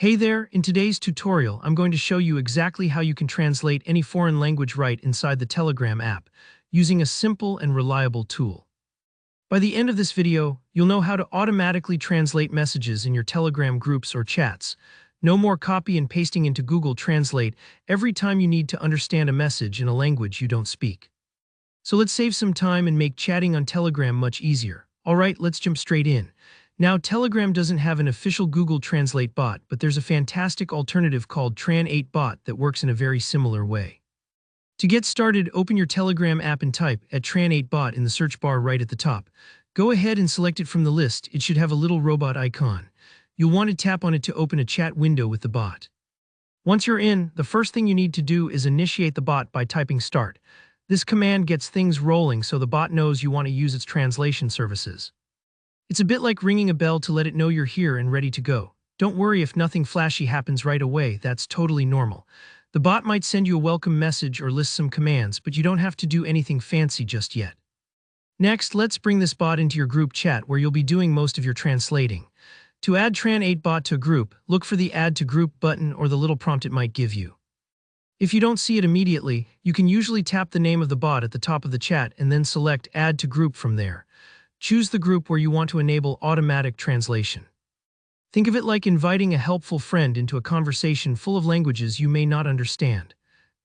Hey there, in today's tutorial, I'm going to show you exactly how you can translate any foreign language right inside the Telegram app, using a simple and reliable tool. By the end of this video, you'll know how to automatically translate messages in your Telegram groups or chats. No more copy and pasting into Google Translate every time you need to understand a message in a language you don't speak. So let's save some time and make chatting on Telegram much easier. Alright, let's jump straight in. Now, Telegram doesn't have an official Google Translate bot, but there's a fantastic alternative called Tran8 Bot that works in a very similar way. To get started, open your Telegram app and type at Tran8 Bot in the search bar right at the top. Go ahead and select it from the list. It should have a little robot icon. You'll want to tap on it to open a chat window with the bot. Once you're in, the first thing you need to do is initiate the bot by typing start. This command gets things rolling so the bot knows you want to use its translation services. It's a bit like ringing a bell to let it know you're here and ready to go. Don't worry if nothing flashy happens right away, that's totally normal. The bot might send you a welcome message or list some commands, but you don't have to do anything fancy just yet. Next, let's bring this bot into your group chat where you'll be doing most of your translating. To add Tran8 Bot to a group, look for the Add to Group button or the little prompt it might give you. If you don't see it immediately, you can usually tap the name of the bot at the top of the chat and then select Add to Group from there. Choose the group where you want to enable automatic translation. Think of it like inviting a helpful friend into a conversation full of languages you may not understand.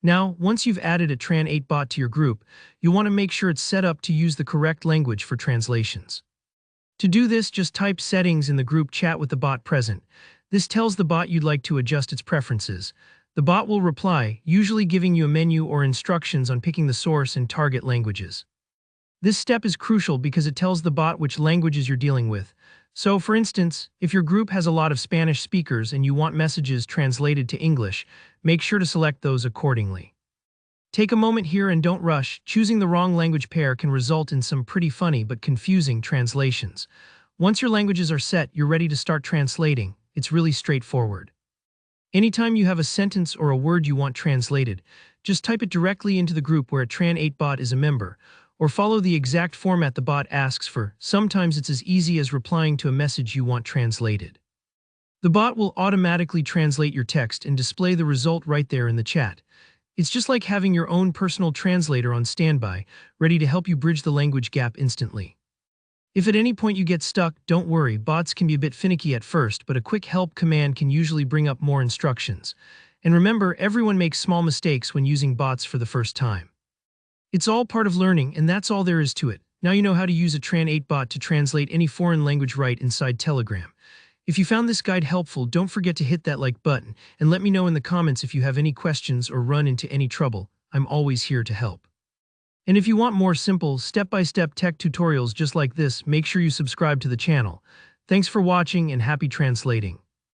Now, once you've added a Tran8 bot to your group, you'll want to make sure it's set up to use the correct language for translations. To do this, just type Settings in the group chat with the bot present. This tells the bot you'd like to adjust its preferences. The bot will reply, usually giving you a menu or instructions on picking the source and target languages. This step is crucial because it tells the bot which languages you're dealing with. So, for instance, if your group has a lot of Spanish speakers and you want messages translated to English, make sure to select those accordingly. Take a moment here and don't rush. Choosing the wrong language pair can result in some pretty funny but confusing translations. Once your languages are set, you're ready to start translating. It's really straightforward. Anytime you have a sentence or a word you want translated, just type it directly into the group where a Tran8 bot is a member, or follow the exact format the bot asks for. Sometimes it's as easy as replying to a message you want translated. The bot will automatically translate your text and display the result right there in the chat. It's just like having your own personal translator on standby, ready to help you bridge the language gap instantly. If at any point you get stuck, don't worry, bots can be a bit finicky at first, but a quick help command can usually bring up more instructions. And remember, everyone makes small mistakes when using bots for the first time. It's all part of learning, and that's all there is to it. Now you know how to use a Tran8 bot to translate any foreign language right inside Telegram. If you found this guide helpful, don't forget to hit that like button, and let me know in the comments if you have any questions or run into any trouble. I'm always here to help. And if you want more simple, step-by-step tech tutorials just like this, make sure you subscribe to the channel. Thanks for watching and happy translating.